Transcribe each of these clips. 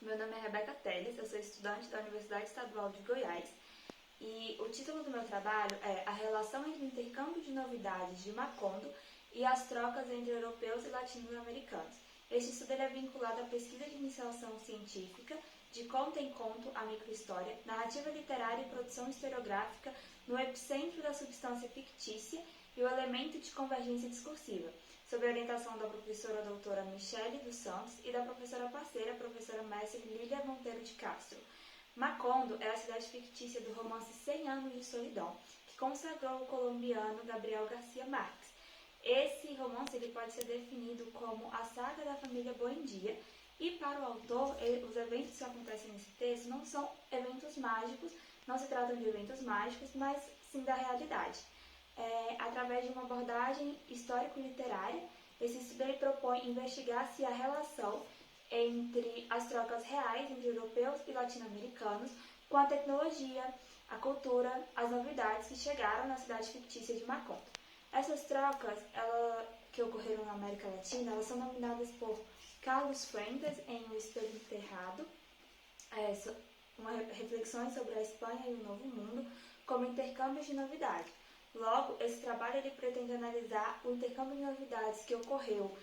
Meu nome é Rebeca Teles, eu sou estudante da Universidade Estadual de Goiás e o título do meu trabalho é A relação entre o intercâmbio de novidades de Macondo e as trocas entre europeus e latino-americanos. Este estudo é vinculado à pesquisa de iniciação científica, de conto em conto a microhistória, narrativa literária e produção historiográfica no epicentro da substância fictícia e o elemento de convergência discursiva, sob a orientação da professora doutora Michele dos Santos e da professora parceira, professora mestre Lília Monteiro de Castro. Macondo é a cidade fictícia do romance 100 Anos de Solidão, que consagrou o colombiano Gabriel Garcia Marques. Esse romance ele pode ser definido como a saga da família Buendia, e para o autor, os eventos que acontecem nesse texto não são eventos mágicos, não se tratam de eventos mágicos, mas sim da realidade. Através de uma abordagem histórico-literária, esse estudo ele propõe investigar se a relação entre as trocas reais entre europeus e latino-americanos com a tecnologia, a cultura, as novidades que chegaram na cidade fictícia de Macondo. Essas trocas que ocorreram na América Latina, elas são nominadas por Carlos Fuentes em O Espelho Enterrado, reflexões sobre a Espanha e o Novo Mundo como intercâmbios de novidades. Logo, esse trabalho ele pretende analisar o intercâmbio de novidades que ocorreu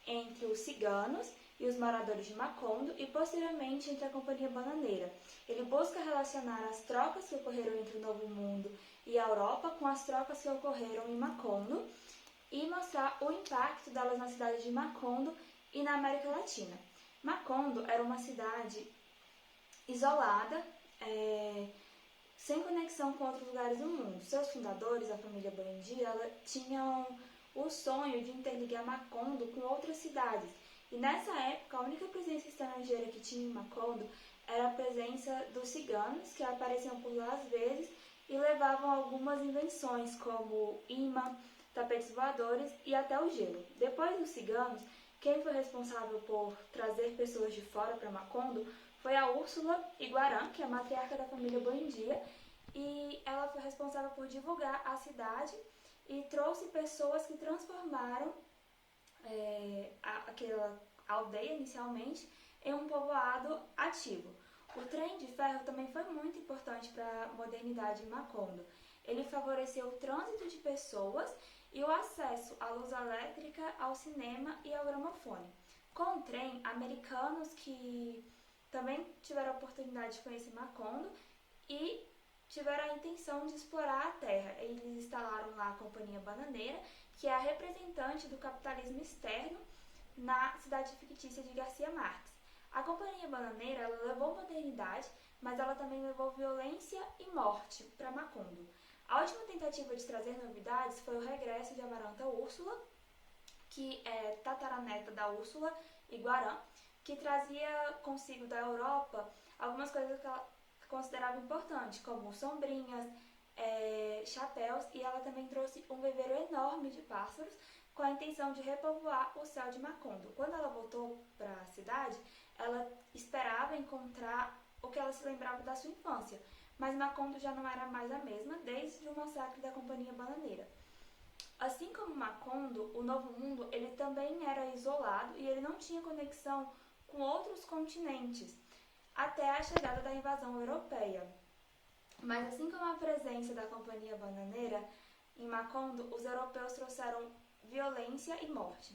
entre os ciganos e os moradores de Macondo e, posteriormente, entre a Companhia Bananeira. Ele busca relacionar as trocas que ocorreram entre o Novo Mundo e a Europa com as trocas que ocorreram em Macondo e mostrar o impacto delas na cidade de Macondo e na América Latina. Macondo era uma cidade isolada, sem conexão com outros lugares do mundo. Seus fundadores, a família Buendia, tinham o sonho de interligar Macondo com outras cidades. E nessa época, a única presença estrangeira que tinha em Macondo era a presença dos ciganos, que apareciam por lá às vezes e levavam algumas invenções, como imã, tapetes voadores e até o gelo. Depois dos ciganos, quem foi responsável por trazer pessoas de fora para Macondo foi a Úrsula Iguarã, que é a matriarca da família Buendia, e ela foi responsável por divulgar a cidade e trouxe pessoas que transformaram aquela aldeia inicialmente em um povoado ativo. O trem de ferro também foi muito importante para a modernidade em Macondo. Ele favoreceu o trânsito de pessoas e o acesso à luz elétrica, ao cinema e ao gramofone. Com o trem, americanos que também tiveram a oportunidade de conhecer Macondo e tiveram a intenção de explorar a terra. Eles instalaram lá a Companhia Bananeira, que é a representante do capitalismo externo na cidade fictícia de Garcia Marques. A Companhia Bananeira ela levou modernidade, mas ela também levou violência e morte para Macondo. A última tentativa de trazer novidades foi o regresso de Amaranta Úrsula, que é tataraneta da Úrsula Iguarã, que trazia consigo da Europa algumas coisas que ela considerava importantes, como sombrinhas, chapéus, e ela também trouxe um viveiro enorme de pássaros com a intenção de repovoar o céu de Macondo. Quando ela voltou para a cidade, ela esperava encontrar o que ela se lembrava da sua infância, mas Macondo já não era mais a mesma desde o massacre da Companhia Bananeira. Assim como Macondo, o Novo Mundo ele também era isolado e ele não tinha conexão com outros continentes, até a chegada da invasão europeia. Mas assim como a presença da Companhia Bananeira em Macondo, os europeus trouxeram violência e morte.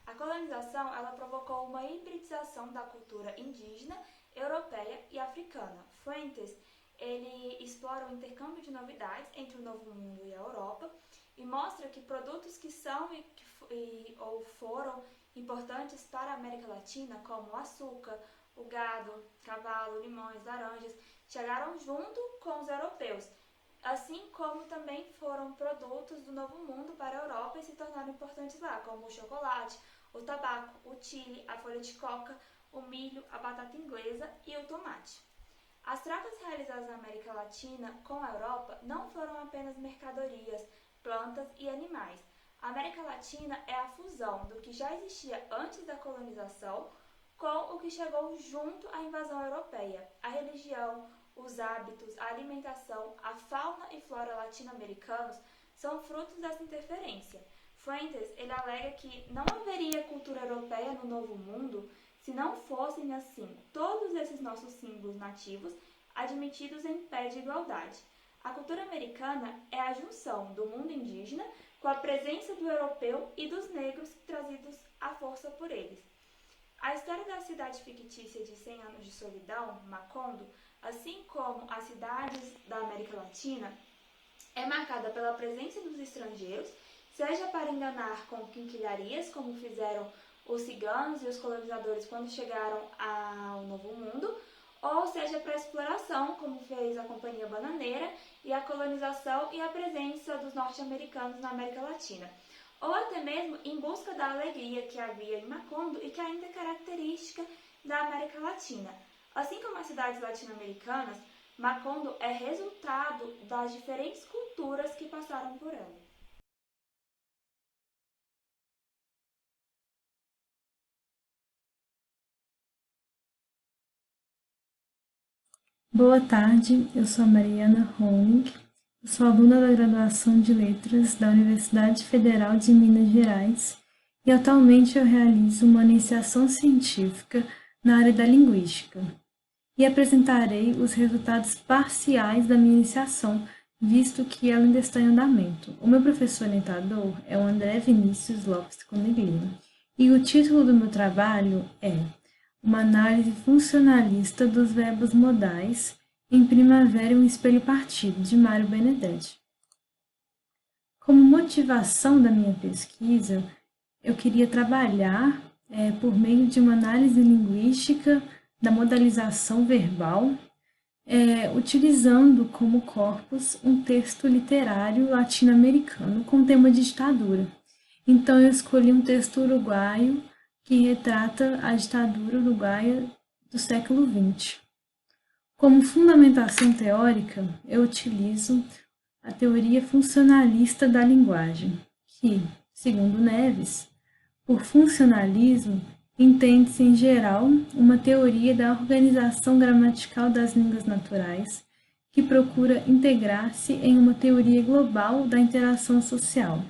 A colonização ela provocou uma hibridização da cultura indígena, europeia e africana. Fuentes ele explora o intercâmbio de novidades entre o Novo Mundo e a Europa e mostra que produtos que são ou foram importantes para a América Latina, como o açúcar, o gado, cavalo, limões, laranjas, chegaram junto com os europeus, assim como também foram produtos do Novo Mundo para a Europa e se tornaram importantes lá, como o chocolate, o tabaco, o chile, a folha de coca, o milho, a batata inglesa e o tomate. As trocas realizadas na América Latina com a Europa não foram apenas mercadorias, plantas e animais. A América Latina é a fusão do que já existia antes da colonização com o que chegou junto à invasão europeia. A religião, os hábitos, a alimentação, a fauna e flora latino-americanos são frutos dessa interferência. Fuentes ele alega que não haveria cultura europeia no Novo Mundo se não fossem, assim, todos esses nossos símbolos nativos admitidos em pé de igualdade. A cultura americana é a junção do mundo indígena com a presença do europeu e dos negros trazidos à força por eles. A história da cidade fictícia de 100 anos de solidão, Macondo, assim como as cidades da América Latina, é marcada pela presença dos estrangeiros, seja para enganar com quinquilharias, como fizeram os ciganos e os colonizadores quando chegaram ao Novo Mundo, ou seja para exploração, como fez a Companhia Bananeira, e a colonização e a presença dos norte-americanos na América Latina, ou até mesmo em busca da alegria que havia em Macondo e que ainda é característica da América Latina. Assim como as cidades latino-americanas, Macondo é resultado das diferentes culturas que passaram por ela. Boa tarde, eu sou a Mariana Honig, sou aluna da graduação de Letras da Universidade Federal de Minas Gerais e atualmente eu realizo uma iniciação científica na área da linguística e apresentarei os resultados parciais da minha iniciação, visto que ela ainda está em andamento. O meu professor orientador é o André Vinícius Lopes Coneglino e o título do meu trabalho é Uma análise funcionalista dos verbos modais em Primavera e um Espelho Partido, de Mário Benedetti. Como motivação da minha pesquisa, eu queria trabalhar por meio de uma análise linguística da modalização verbal, utilizando como corpus um texto literário latino-americano com tema de ditadura. Então eu escolhi um texto uruguaio que retrata a ditadura uruguaia do século XX. Como fundamentação teórica, eu utilizo a teoria funcionalista da linguagem, que, segundo Neves, por funcionalismo, entende-se em geral uma teoria da organização gramatical das línguas naturais, que procura integrar-se em uma teoria global da interação social.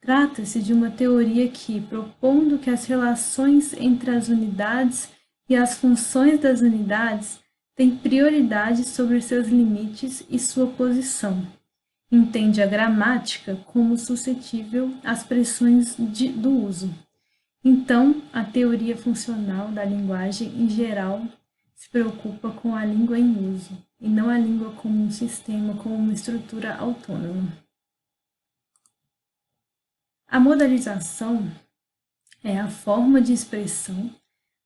Trata-se de uma teoria que, propondo que as relações entre as unidades e as funções das unidades têm prioridade sobre seus limites e sua posição, entende a gramática como suscetível às pressões do uso. Então, a teoria funcional da linguagem, em geral, se preocupa com a língua em uso, e não a língua como um sistema, como uma estrutura autônoma. A modalização é a forma de expressão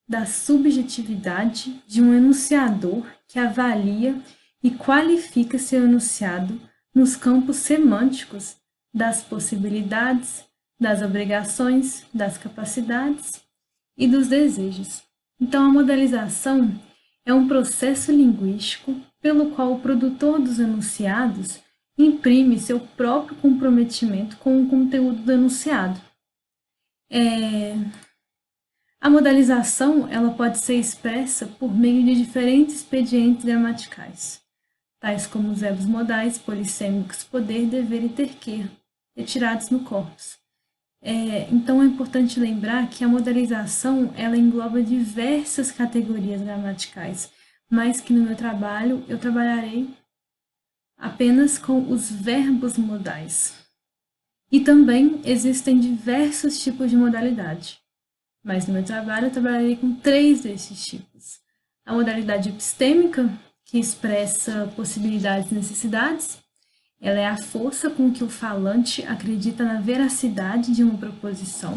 da subjetividade de um enunciador que avalia e qualifica seu enunciado nos campos semânticos das possibilidades, das obrigações, das capacidades e dos desejos. Então, a modalização é um processo linguístico pelo qual o produtor dos enunciados imprime seu próprio comprometimento com o conteúdo do enunciado. A modalização ela pode ser expressa por meio de diferentes expedientes gramaticais, tais como os verbos modais, polissêmicos, poder, dever e ter que, retirados no corpus. Então é importante lembrar que a modalização ela engloba diversas categorias gramaticais, mas que no meu trabalho eu trabalharei apenas com os verbos modais. E também existem diversos tipos de modalidade, mas no meu trabalho eu trabalharei com 3 desses tipos. A modalidade epistêmica, que expressa possibilidades e necessidades, ela é a força com que o falante acredita na veracidade de uma proposição.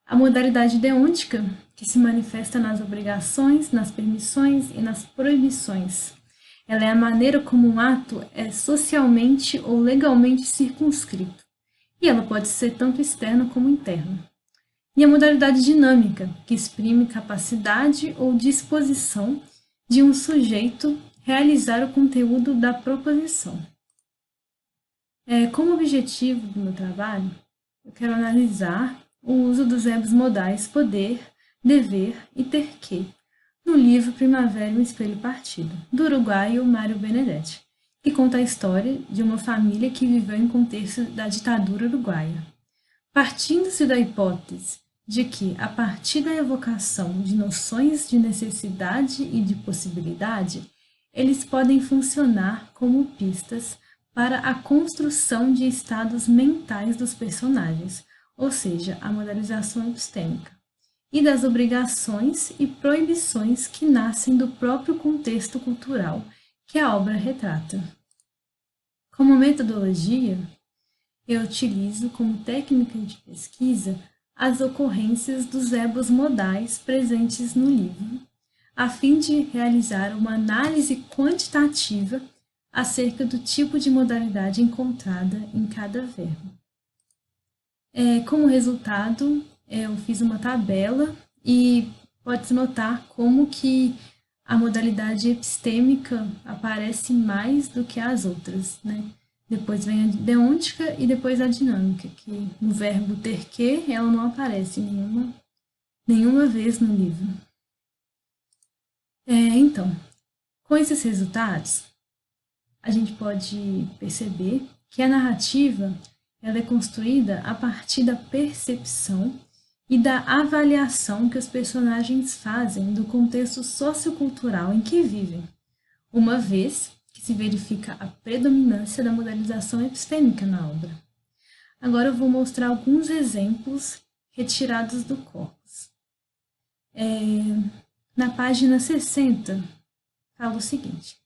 A modalidade deôntica, que se manifesta nas obrigações, nas permissões e nas proibições. Ela é a maneira como um ato é socialmente ou legalmente circunscrito, e ela pode ser tanto externa como interna. E a modalidade dinâmica, que exprime capacidade ou disposição de um sujeito realizar o conteúdo da proposição. Como objetivo do meu trabalho, eu quero analisar o uso dos verbos modais poder, dever e ter que, no livro Primavera e um Espelho Partido, do uruguaio Mário Benedetti, que conta a história de uma família que viveu em contexto da ditadura uruguaia. Partindo-se da hipótese de que, a partir da evocação de noções de necessidade e de possibilidade, eles podem funcionar como pistas para a construção de estados mentais dos personagens, ou seja, a modelização epistêmica, e das obrigações e proibições que nascem do próprio contexto cultural que a obra retrata. Como metodologia, eu utilizo como técnica de pesquisa as ocorrências dos ebos modais presentes no livro, a fim de realizar uma análise quantitativa acerca do tipo de modalidade encontrada em cada verbo. Como resultado, eu fiz uma tabela e pode-se notar como que a modalidade epistêmica aparece mais do que as outras, né? Depois vem a deôntica e depois a dinâmica, que no verbo ter que, ela não aparece nenhuma vez no livro. Então, com esses resultados, a gente pode perceber que a narrativa ela é construída a partir da percepção e da avaliação que os personagens fazem do contexto sociocultural em que vivem, uma vez que se verifica a predominância da modalização epistêmica na obra. Agora eu vou mostrar alguns exemplos retirados do corpus. Na página 60, fala o seguinte: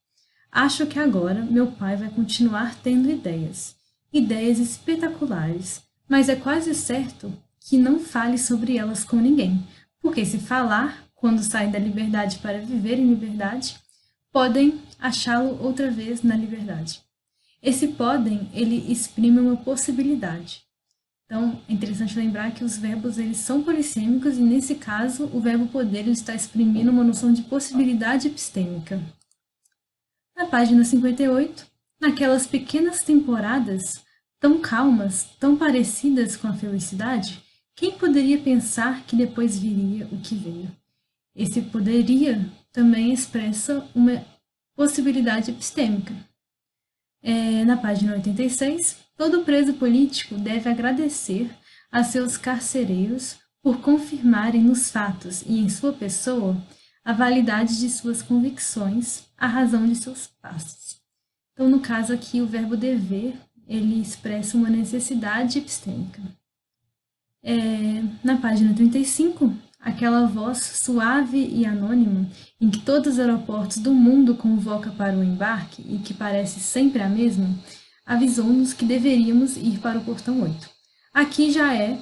acho que agora meu pai vai continuar tendo ideias espetaculares, mas é quase certo que não fale sobre elas com ninguém, porque se falar, quando sai da liberdade para viver em liberdade, podem achá-lo outra vez na liberdade. Esse podem, ele exprime uma possibilidade. Então, é interessante lembrar que os verbos eles são polissêmicos e, nesse caso, o verbo poder ele está exprimindo uma noção de possibilidade epistêmica. Na página 58, naquelas pequenas temporadas, tão calmas, tão parecidas com a felicidade, quem poderia pensar que depois viria o que veio? Esse poderia também expressa uma possibilidade epistêmica. Na página 86, todo preso político deve agradecer a seus carcereiros por confirmarem nos fatos e em sua pessoa a validade de suas convicções, a razão de seus passos. Então, no caso aqui, o verbo dever, ele expressa uma necessidade epistêmica. Na página 35, aquela voz suave e anônima em que todos os aeroportos do mundo convoca para o embarque e que parece sempre a mesma, avisou-nos que deveríamos ir para o portão 8. Aqui já é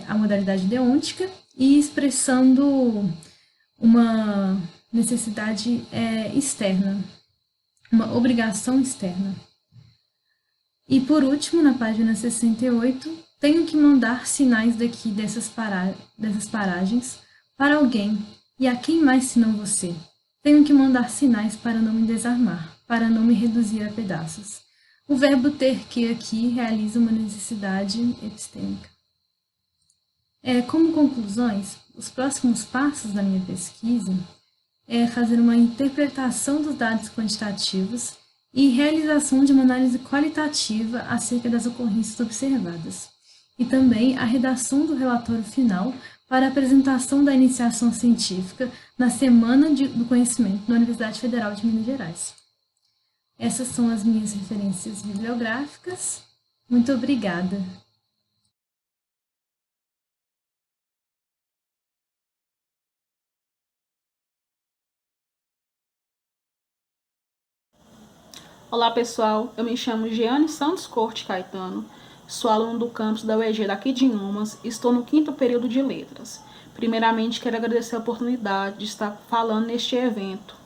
a modalidade deôntica e expressando uma necessidade externa, uma obrigação externa. E por último, na página 68, tenho que mandar sinais daqui dessas paragens para alguém, e a quem mais senão você? Tenho que mandar sinais para não me desarmar, para não me reduzir a pedaços. O verbo ter que aqui realiza uma necessidade epistêmica. Como conclusões, os próximos passos da minha pesquisa é fazer uma interpretação dos dados quantitativos e realização de uma análise qualitativa acerca das ocorrências observadas, e também a redação do relatório final para a apresentação da iniciação científica na Semana do Conhecimento da Universidade Federal de Minas Gerais. Essas são as minhas referências bibliográficas. Muito obrigada. Olá pessoal, eu me chamo Jeane Santos Corte Caetano, sou aluno do campus da UEG daqui de Inhumas e estou no 5º período de Letras. Primeiramente, quero agradecer a oportunidade de estar falando neste evento.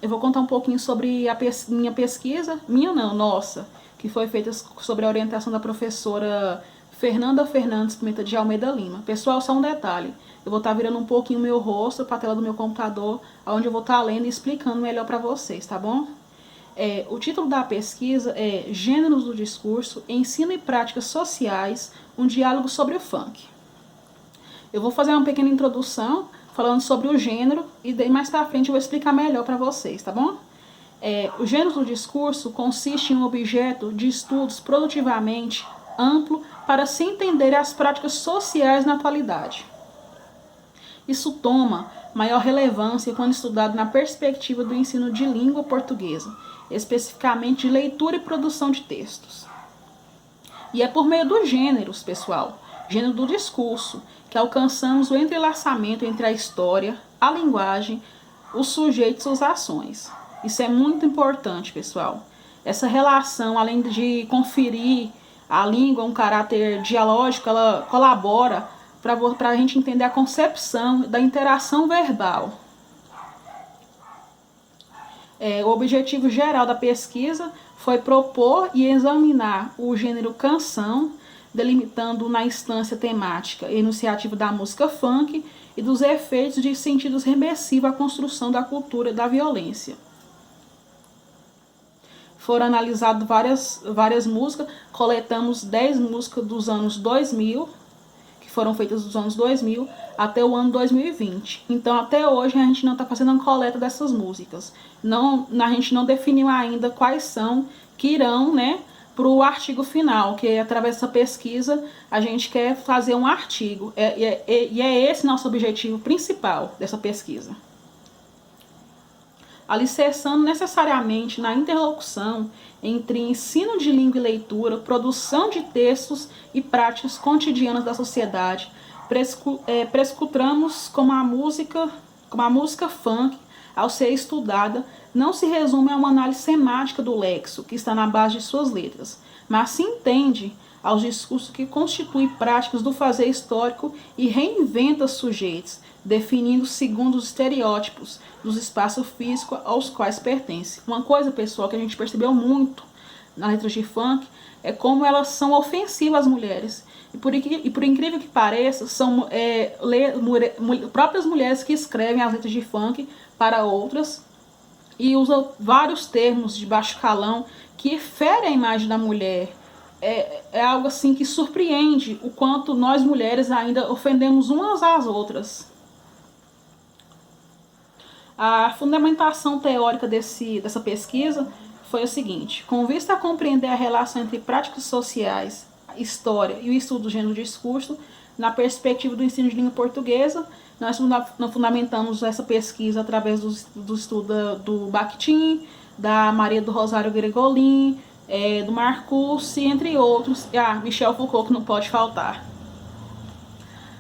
Eu vou contar um pouquinho sobre a minha pesquisa, nossa, que foi feita sobre a orientação da professora Fernanda Fernandes Pimenta de Almeida Lima. Pessoal, só um detalhe, eu vou estar virando um pouquinho o meu rosto para a tela do meu computador, onde eu vou estar lendo e explicando melhor para vocês, tá bom? O título da pesquisa é Gêneros do Discurso, Ensino e Práticas Sociais, um diálogo sobre o funk. Eu vou fazer uma pequena introdução falando sobre o gênero e daí mais pra frente eu vou explicar melhor para vocês, tá bom? O gênero do discurso consiste em um objeto de estudos produtivamente amplo para se entender as práticas sociais na atualidade. Isso toma maior relevância quando estudado na perspectiva do ensino de língua portuguesa, especificamente de leitura e produção de textos. E é por meio dos gêneros, pessoal, gênero do discurso, que alcançamos o entrelaçamento entre a história, a linguagem, os sujeitos e suas ações. Isso é muito importante, pessoal. Essa relação, além de conferir a língua um caráter dialógico, ela colabora para a gente entender a concepção da interação verbal. O objetivo geral da pesquisa foi propor e examinar o gênero canção, delimitando na instância temática e enunciativa da música funk e dos efeitos de sentidos remersivos à construção da cultura da violência. Foram analisadas várias músicas, coletamos 10 músicas dos anos 2000, que foram feitas dos anos 2000 até o ano 2020. Então, até hoje, a gente não está fazendo a coleta dessas músicas. A gente não definiu ainda quais são que irão, para o artigo final, que através dessa pesquisa a gente quer fazer um artigo. E é esse nosso objetivo principal dessa pesquisa. Alicerçando necessariamente na interlocução entre ensino de língua e leitura, produção de textos e práticas cotidianas da sociedade, prescutamos como a música funk, ao ser estudada, não se resume a uma análise semática do léxico que está na base de suas letras, mas se entende aos discursos que constituem práticas do fazer histórico e reinventa sujeitos, definindo segundo os estereótipos dos espaços físicos aos quais pertence. Uma coisa, pessoal, que a gente percebeu muito nas letras de funk é como elas são ofensivas às mulheres. E por incrível que pareça, são próprias mulheres que escrevem as letras de funk para outras e usam vários termos de baixo calão que ferem a imagem da mulher. É algo assim que surpreende o quanto nós mulheres ainda ofendemos umas às outras. A fundamentação teórica dessa pesquisa foi o seguinte: com vista a compreender a relação entre práticas sociais, história e o estudo do gênero do discurso, na perspectiva do ensino de língua portuguesa, nós fundamentamos essa pesquisa através do estudo do Bakhtin, da Maria do Rosário Gregolin, do Marcuse, entre outros, Michel Foucault, que não pode faltar.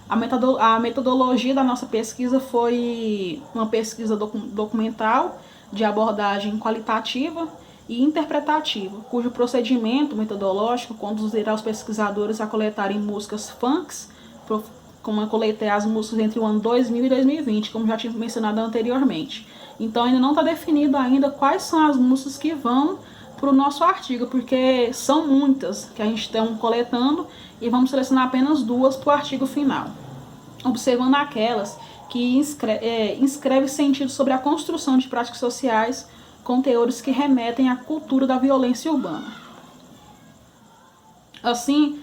A metodologia da nossa pesquisa foi uma pesquisa documental de abordagem qualitativa e interpretativa, cujo procedimento metodológico conduzirá os pesquisadores a coletarem músicas funks, como eu coletei as músicas entre o ano 2000 e 2020, como já tinha mencionado anteriormente. Então ainda não está definido ainda quais são as músicas que vão para o nosso artigo, porque são muitas que a gente está coletando e vamos selecionar apenas 2 para o artigo final, observando aquelas que inscreve sentido sobre a construção de práticas sociais com teores que remetem à cultura da violência urbana. Assim,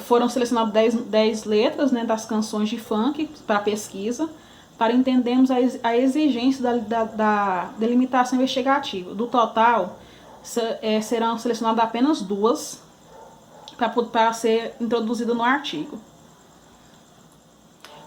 foram selecionadas 10 letras das canções de funk para a pesquisa, para entendermos a exigência da delimitação investigativa. Do total, serão selecionadas apenas 2 para ser introduzida no artigo.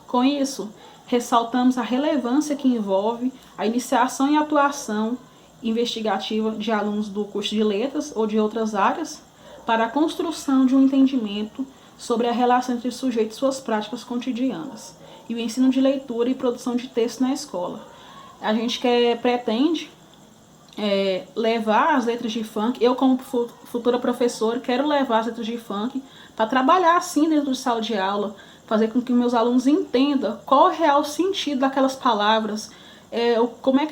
Com isso, ressaltamos a relevância que envolve a iniciação e atuação investigativa de alunos do curso de letras ou de outras áreas para a construção de um entendimento sobre a relação entre sujeitos e suas práticas cotidianas e o ensino de leitura e produção de texto na escola. A gente pretende levar as letras de funk, eu como futura professora quero levar as letras de funk para trabalhar assim dentro de sala de aula, fazer com que meus alunos entendam qual é o real sentido daquelas palavras, como é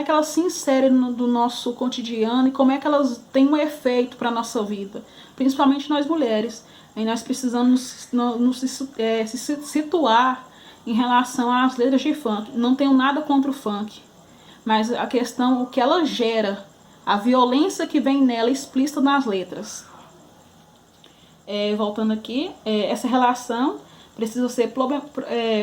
que elas se inserem no nosso cotidiano e como é que elas têm um efeito para a nossa vida, principalmente nós mulheres. E nós precisamos se situar em relação às letras de funk. Não tenho nada contra o funk, mas a questão, o que ela gera, a violência que vem nela explícita nas letras. Voltando aqui, essa relação precisa ser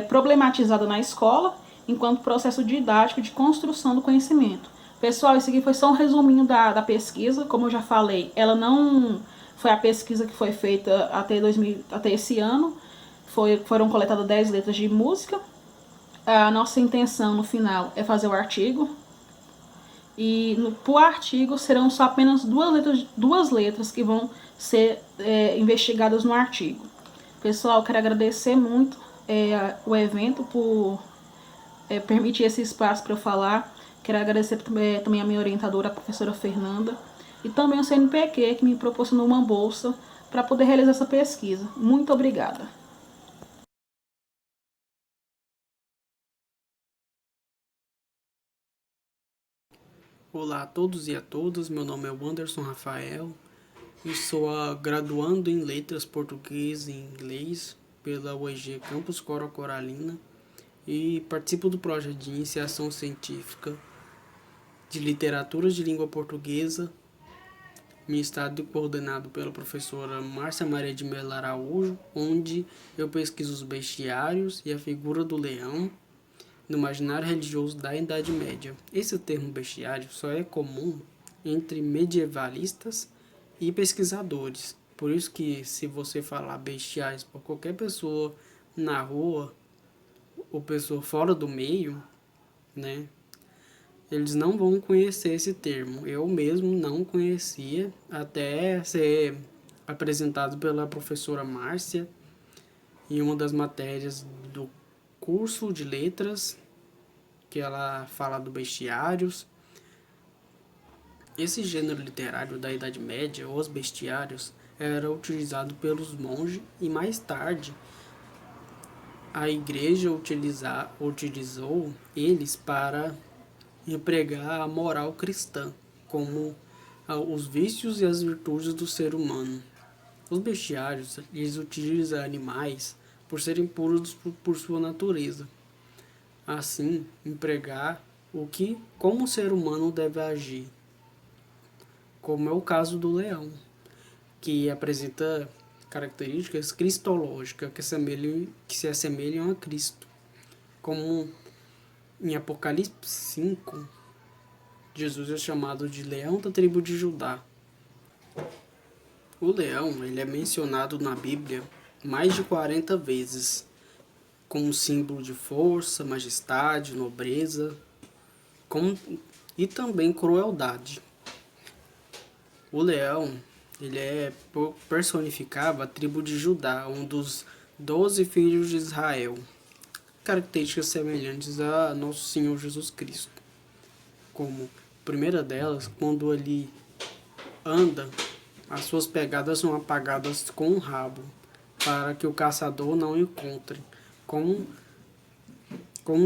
problematizada na escola, enquanto processo didático de construção do conhecimento. Pessoal, isso aqui foi só um resuminho da pesquisa. Como eu já falei, ela não foi a pesquisa que foi feita até esse ano. Foram coletadas 10 letras de música. A nossa intenção no final é fazer o artigo. E para o artigo serão só apenas duas letras que vão ser investigadas no artigo. Pessoal, quero agradecer muito o evento por permitir esse espaço para eu falar. Quero agradecer também a minha orientadora, a professora Fernanda, e também o CNPq, que me proporcionou uma bolsa para poder realizar essa pesquisa. Muito obrigada. Olá a todos e a todas, meu nome é Wanderson Rafael e sou graduando em Letras Português e Inglês pela UEG Campus Coro-Coralina e participo do projeto de iniciação científica de literaturas de língua portuguesa, ministrado e coordenado pela professora Márcia Maria de Mello Araújo, onde eu pesquiso os bestiários e a figura do leão no imaginário religioso da Idade Média. Esse termo bestiário só é comum entre medievalistas e pesquisadores. Por isso que se você falar bestiais para qualquer pessoa na rua ou pessoa fora do meio, né, eles não vão conhecer esse termo. Eu mesmo não conhecia até ser apresentado pela professora Márcia em uma das matérias do curso de letras, que ela fala do bestiários. Esse gênero literário da Idade Média, os bestiários, era utilizado pelos monges e mais tarde a igreja utilizou eles para empregar a moral cristã, como os vícios e as virtudes do ser humano. Os bestiários, eles utilizam animais por serem puros por sua natureza. Assim, empregar como o ser humano deve agir, como é o caso do leão, que apresenta características cristológicas que se assemelham a Cristo, como em Apocalipse 5, Jesus é chamado de leão da tribo de Judá. O leão, ele é mencionado na Bíblia mais de 40 vezes, como símbolo de força, majestade, nobreza e também crueldade. O leão, ele personificava a tribo de Judá, um dos 12 filhos de Israel, características semelhantes a Nosso Senhor Jesus Cristo. Como a primeira delas, quando ele anda, as suas pegadas são apagadas com um rabo, para que o caçador não encontre. Como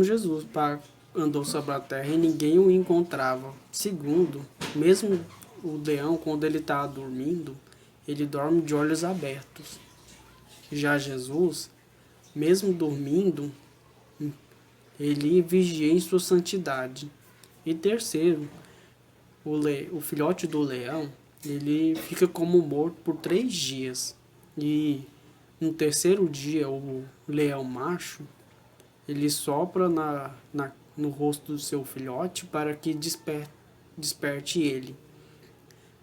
Jesus andou sobre a terra e ninguém o encontrava. Segundo, mesmo o leão, quando ele está dormindo, ele dorme de olhos abertos. Já Jesus, mesmo dormindo, ele vigia em sua santidade. E terceiro, o filhote do leão, ele fica como morto por 3 dias. E no terceiro dia, o leão macho, ele sopra no rosto do seu filhote para que desperte ele.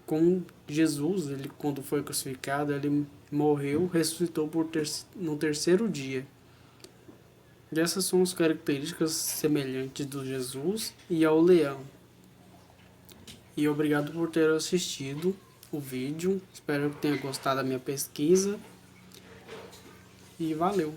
Com Jesus, ele, quando foi crucificado, ele morreu, ressuscitou no terceiro dia. E essas são as características semelhantes do Jesus e ao leão. E obrigado por ter assistido o vídeo. Espero que tenha gostado da minha pesquisa. E valeu!